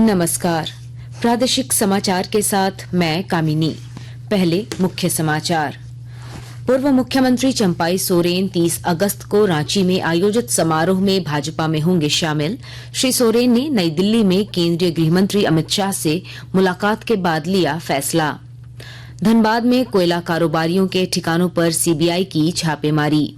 नमस्कार। प्रादेशिक समाचार के साथ मैं कामिनी। पहले मुख्य समाचार। पूर्व मुख्यमंत्री चंपाई सोरेन 30 अगस्त को रांची में आयोजित समारोह में भाजपा में होंगे शामिल। श्री सोरेन ने नई दिल्ली में केंद्रीय गृह मंत्री अमित शाह से मुलाकात के बाद लिया फैसला। धनबाद में कोयला कारोबारियों के ठिकानों पर सीबीआई की छापेमारी।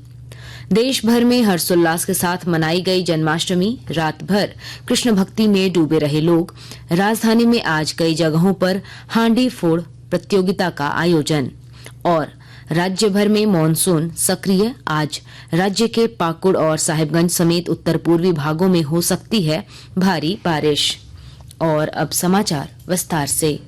देश भर में हर्षोल्लास के साथ मनाई गई जन्माष्टमी। रात भर कृष्ण भक्ति में डूबे रहे लोग। राजधानी में आज कई जगहों पर हांडी फोड़ प्रतियोगिता का आयोजन। और राज्य भर में मॉनसून सक्रिय। आज राज्य के पाकुड़ और साहिबगंज समेत उत्तर पूर्वी भागों में हो सकती है भारी बारिश। और अब समाचार विस्तार से।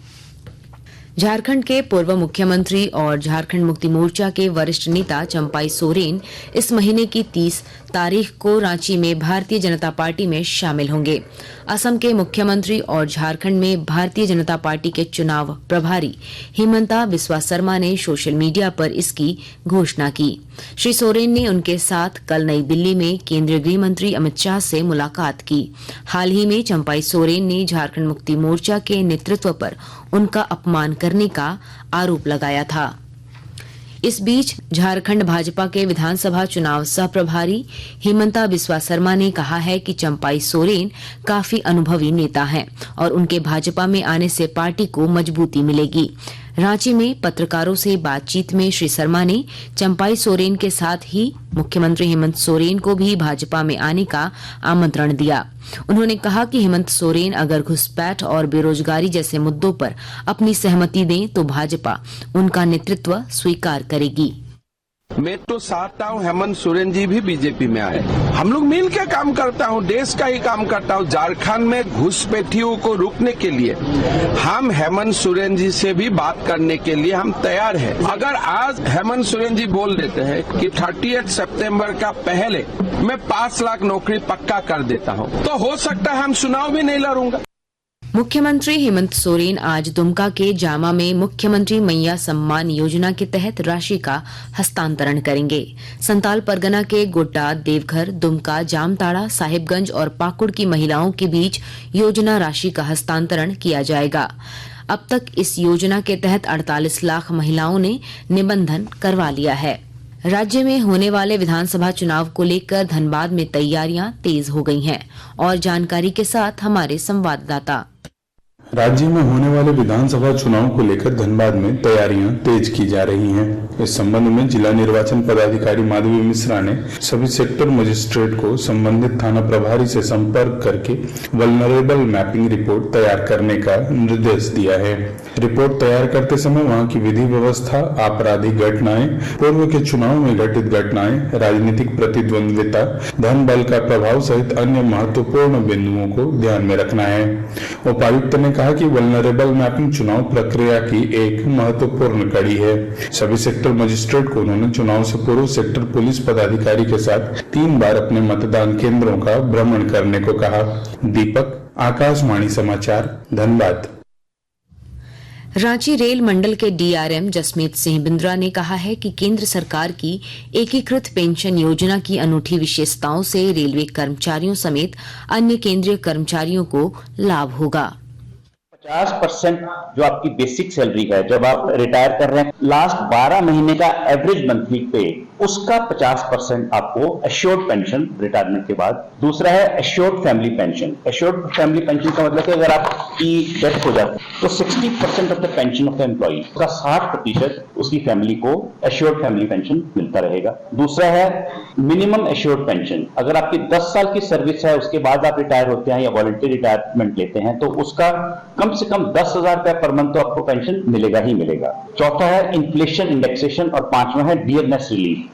झारखंड के पूर्व मुख्यमंत्री और झारखंड मुक्ति मोर्चा के वरिष्ठ नेता चंपाई सोरेन इस महीने की 30 तारीख को रांची में भारतीय जनता पार्टी में शामिल होंगे। असम के मुख्यमंत्री और झारखंड में भारतीय जनता पार्टी के चुनाव प्रभारी हिमंता बिस्वा शर्मा ने सोशल मीडिया पर इसकी घोषणा की। श्री सोरेन ने उनके साथ कल नई दिल्ली में केंद्रीय गृह मंत्री अमित शाह से मुलाकात की। हाल ही में चंपाई सोरेन ने झारखंड मुक्ति मोर्चा के नेतृत्व पर उनका अपमान करने का आरोप लगाया था। इस बीच झारखंड भाजपा के विधानसभा चुनाव सह प्रभारी हिमंता बिस्वा शर्मा ने कहा है कि चंपाई सोरेन काफी अनुभवी नेता हैं और उनके भाजपा में आने से पार्टी को मजबूती मिलेगी। रांची में पत्रकारों से बातचीत में श्री शर्मा ने चंपाई सोरेन के साथ ही मुख्यमंत्री हेमंत सोरेन को भी भाजपा में आने का आमंत्रण दिया। उन्होंने कहा कि हेमंत सोरेन अगर घुसपैठ और बेरोजगारी जैसे मुद्दों पर अपनी सहमति दें तो भाजपा उनका नेतृत्व स्वीकार करेगी। मैं तो चाहता हूँ हेमंत सोरेन जी भी बीजेपी में आए। हम लोग मिल के काम करता हूँ, देश का ही काम करता हूँ। झारखंड में घुसपैठियों को रोकने के लिए हम हेमंत सोरेन जी से भी बात करने के लिए हम तैयार हैं। अगर आज हेमंत सोरेन जी बोल देते हैं कि 30 सितंबर का पहले मैं 5 लाख नौकरी पक्का कर देता हूँ, तो हो सकता है हम चुनाव भी नहीं लड़ूंगा। मुख्यमंत्री हेमंत सोरेन आज दुमका के जामा में मुख्यमंत्री मैया सम्मान योजना के तहत राशि का हस्तांतरण करेंगे। संताल परगना के गोड्डा, देवघर, दुमका, जामताड़ा, साहिबगंज और पाकुड़ की महिलाओं के बीच योजना राशि का हस्तांतरण किया जाएगा। अब तक इस योजना के तहत 48 लाख महिलाओं ने निबंधन करवा लिया है। राज्य में होने वाले विधानसभा चुनाव को लेकर धनबाद में तैयारियां तेज हो गई हैं और जानकारी के साथ हमारे संवाददाता। राज्य में होने वाले विधानसभा चुनाव को लेकर धनबाद में तैयारियां तेज की जा रही हैं। इस संबंध में जिला निर्वाचन पदाधिकारी माधवी मिश्रा ने सभी सेक्टर मजिस्ट्रेट को संबंधित थाना प्रभारी से संपर्क करके वल्नरेबल मैपिंग रिपोर्ट तैयार करने का निर्देश दिया है। रिपोर्ट तैयार करते समय वहां की विधि व्यवस्था, आपराधिक घटनाएं, पूर्व के चुनाव में घटित घटनाएं, राजनीतिक प्रतिद्वंद्विता, धन बल का प्रभाव सहित अन्य महत्वपूर्ण बिंदुओं को ध्यान में रखना है। उपायुक्त ने कहा कि वल्नरेबल मैपिंग चुनाव प्रक्रिया की एक महत्वपूर्ण कड़ी है। सभी सेक्टर मजिस्ट्रेट को उन्होंने चुनाव से पूर्व सेक्टर पुलिस पदाधिकारी के साथ 3 बार अपने मतदान केंद्रों का भ्रमण करने को कहा। दीपक, आकाशवाणी समाचार, धनबाद। रांची रेल मंडल के डीआरएम जसमीत सिंह बिंद्रा ने कहा है कि केंद्र सरकार की एकीकृत पेंशन योजना की अनूठी विशेषताओं से रेलवे कर्मचारियों समेत अन्य केंद्रीय कर्मचारियों को लाभ होगा। 50% जो आपकी बेसिक सैलरी का है, जब आप रिटायर कर रहे हैं, लास्ट 12 महीने का एवरेज मंथली पे, उसका 50% आपको एश्योर्ड पेंशन रिटायरमेंट के बाद। दूसरा है assured family pension. Assured family pension का मतलब कि अगर आपकी डेथ हो जाती है तो 60% of the pension of the employee का 60% उसकी फैमिली को एश्योर्ड फैमिली पेंशन मिलता रहेगा। दूसरा है मिनिमम एश्योर्ड पेंशन। अगर आपकी 10 साल की सर्विस है, उसके बाद आप रिटायर होते हैं या वॉलंटरी रिटायरमेंट लेते हैं, तो उसका कम से कम 10,000 रुपया पर मंथ तो आपको पेंशन मिलेगा ही मिलेगा। चौथा है इन्फ्लेशन इंडेक्सेशन और 5वां है डियरनेस रिलीफ।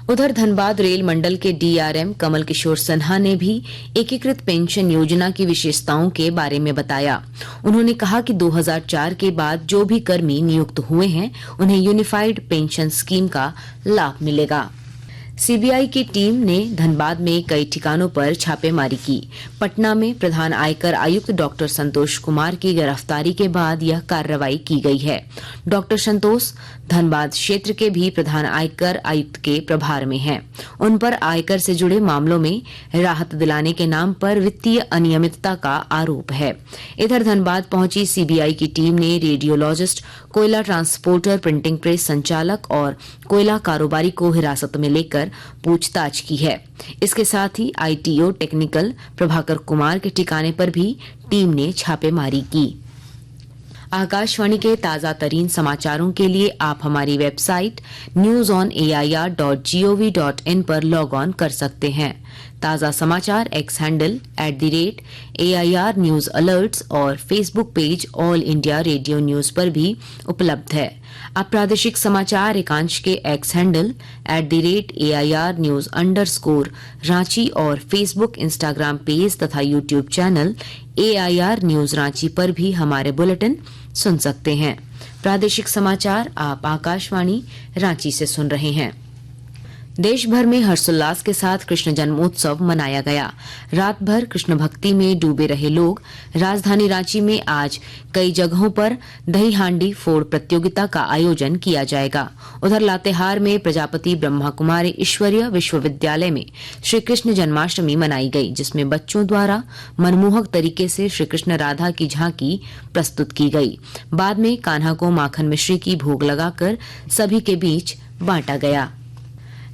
उधर धनबाद रेल मंडल के डीआरएम कमल किशोर सिन्हा ने भी एकीकृत पेंशन योजना की विशेषताओं के बारे में बताया। उन्होंने कहा कि 2004 के बाद जो भी कर्मी नियुक्त हुए हैं उन्हें यूनिफाइड पेंशन स्कीम का लाभ मिलेगा। सीबीआई की टीम ने धनबाद में कई ठिकानों पर छापेमारी की। पटना में प्रधान आयकर आयुक्त डॉक्टर संतोष कुमार की गिरफ्तारी के बाद यह कार्रवाई की गई है। डॉक्टर संतोष धनबाद क्षेत्र के भी प्रधान आयकर आयुक्त के प्रभार में हैं। उन पर आयकर से जुड़े मामलों में राहत दिलाने के नाम पर वित्तीय अनियमितता का आरोप है। इधर धनबाद पहुंची सीबीआई की टीम ने रेडियोलॉजिस्ट, कोयला ट्रांसपोर्टर, प्रिंटिंग प्रेस संचालक और कोयला कारोबारी को हिरासत में लेकर पूछताछ की है। इसके साथ ही आईटीओ टेक्निकल प्रभाकर कुमार के ठिकाने पर भी टीम ने छापेमारी की। आकाशवाणी के ताजा तरीन समाचारों के लिए आप हमारी वेबसाइट newsonair.gov.in पर लॉग ऑन कर सकते हैं। ताजा समाचार X handle @AIR news alerts और Facebook page All India Radio News पर भी उपलब्ध है। अब प्रादेशिक समाचार एकांश के X handle @AIR news _Ranchi और फेसबुक, इंस्टाग्राम पेज तथा YouTube channel AIR news Ranchi पर भी हमारे बुलेटिन सुन सकते हैं। प्रादेशिक समाचार आप आकाशवाणी रांची से सुन रहे हैं। देश भर में हर्षोल्लास के साथ कृष्ण जन्मोत्सव मनाया गया। रात भर कृष्ण भक्ति में डूबे रहे लोग। राजधानी रांची में आज कई जगहों पर दही हांडी फोड़ प्रतियोगिता का आयोजन किया जाएगा। उधर लातेहार में प्रजापति ब्रह्मा कुमारी ईश्वरीय विश्वविद्यालय में श्री कृष्ण जन्माष्टमी मनाई गई, जिसमें बच्चों द्वारा मनमोहक तरीके से श्री कृष्ण राधा की झांकी प्रस्तुत की गई। बाद में कान्हा को माखन मिश्री की भोग लगाकर सभी के बीच बांटा गया।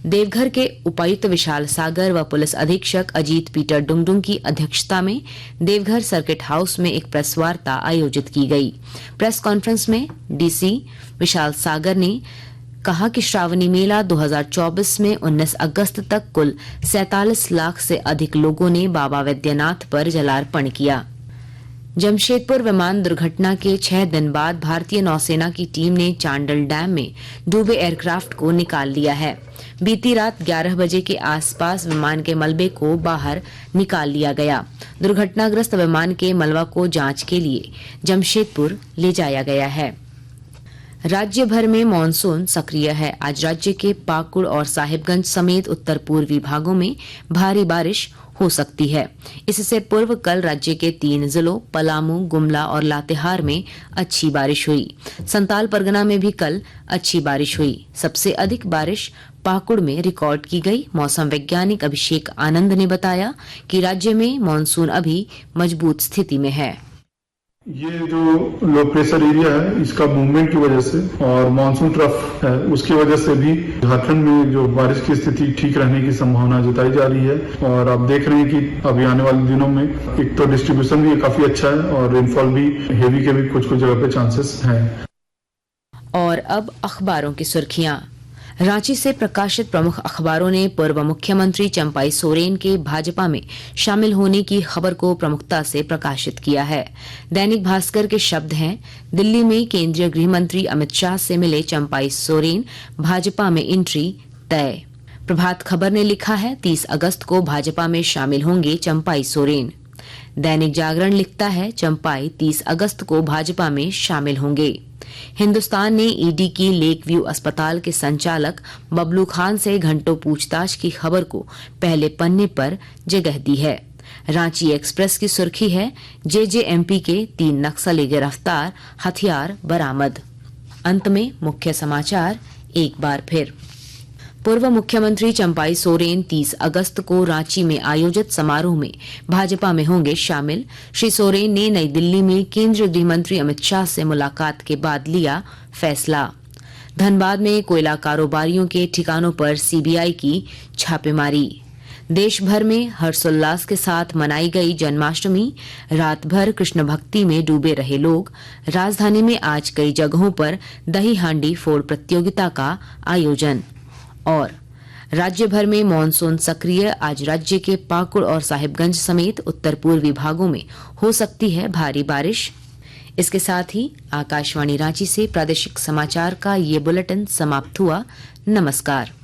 देवघर के उपायुक्त विशाल सागर व पुलिस अधीक्षक अजीत पीटर डुंगडुंग की अध्यक्षता में देवघर सर्किट हाउस में एक प्रेस वार्ता आयोजित की गई। प्रेस कॉन्फ्रेंस में डीसी विशाल सागर ने कहा कि श्रावणी मेला 2024 में 19 अगस्त तक कुल 47 लाख से अधिक लोगों ने बाबा वैद्यनाथ पर जलार्पण किया। जमशेदपुर विमान दुर्घटना के 6 दिन बाद भारतीय नौसेना की टीम ने चांडल डैम में डूबे एयरक्राफ्ट को निकाल लिया है। बीती रात 11 बजे के आसपास विमान के मलबे को बाहर निकाल लिया गया। दुर्घटनाग्रस्त विमान के मलबा को जांच के लिए जमशेदपुर ले जाया गया है। राज्य भर में मानसून सक्रिय है। आज राज्य के पाकुड़ और साहिबगंज समेत उत्तर पूर्वी भागों में भारी बारिश हो सकती है। इससे पूर्व कल राज्य के 3 जिलों पलामू, गुमला और लातेहार में अच्छी बारिश हुई। संताल परगना में भी कल अच्छी बारिश हुई। सबसे अधिक बारिश पाकुड़ में रिकॉर्ड की गई। मौसम वैज्ञानिक अभिषेक आनंद ने बताया कि राज्य में मानसून अभी मजबूत स्थिति में है। ये जो लो प्रेशर एरिया है, इसका मूवमेंट की वजह से और मानसून ट्रफ है, उसकी वजह से भी झारखंड में जो बारिश की स्थिति ठीक रहने की संभावना जताई जा रही है। और आप देख रहे हैं कि अभी आने वाले दिनों में एक तो डिस्ट्रीब्यूशन भी काफी अच्छा है और रेनफॉल भी हेवी के भी कुछ जगह पे चांसेस हैं। और अब अखबारों की सुर्खियां। रांची से प्रकाशित प्रमुख अखबारों ने पूर्व मुख्यमंत्री चंपाई सोरेन के भाजपा में शामिल होने की खबर को प्रमुखता से प्रकाशित किया है। दैनिक भास्कर के शब्द हैं, दिल्ली में केंद्रीय गृह मंत्री अमित शाह से मिले चंपाई सोरेन, भाजपा में एंट्री तय। प्रभात खबर ने लिखा है, 30 अगस्त को भाजपा में शामिल होंगे चंपाई सोरेन। दैनिक जागरण लिखता है, चंपाई 30 अगस्त को भाजपा में शामिल होंगे। हिंदुस्तान ने ईडी की लेक व्यू अस्पताल के संचालक बबलू खान से घंटों पूछताछ की खबर को पहले पन्ने पर जगह दी है। रांची एक्सप्रेस की सुर्खी है, जेजेएमपी के 3 नक्सली गिरफ्तार, हथियार बरामद। अंत में मुख्य समाचार एक बार फिर। पूर्व मुख्यमंत्री चंपाई सोरेन 30 अगस्त को रांची में आयोजित समारोह में भाजपा में होंगे शामिल। श्री सोरेन ने नई दिल्ली में केंद्रीय गृह मंत्री अमित शाह से मुलाकात के बाद लिया फैसला। धनबाद में कोयला कारोबारियों के ठिकानों पर सीबीआई की छापेमारी। देश भर में हर्षोल्लास के साथ मनाई गई जन्माष्टमी। रात भर कृष्ण भक्ति में डूबे रहे लोग। राजधानी में आज कई जगहों पर दही हांडी फोड़ प्रतियोगिता का आयोजन। और राज्य भर में मानसून सक्रिय। आज राज्य के पाकुड़ और साहिबगंज समेत उत्तर पूर्वी भागों में हो सकती है भारी बारिश। इसके साथ ही आकाशवाणी रांची से प्रादेशिक समाचार का ये बुलेटिन समाप्त हुआ। नमस्कार।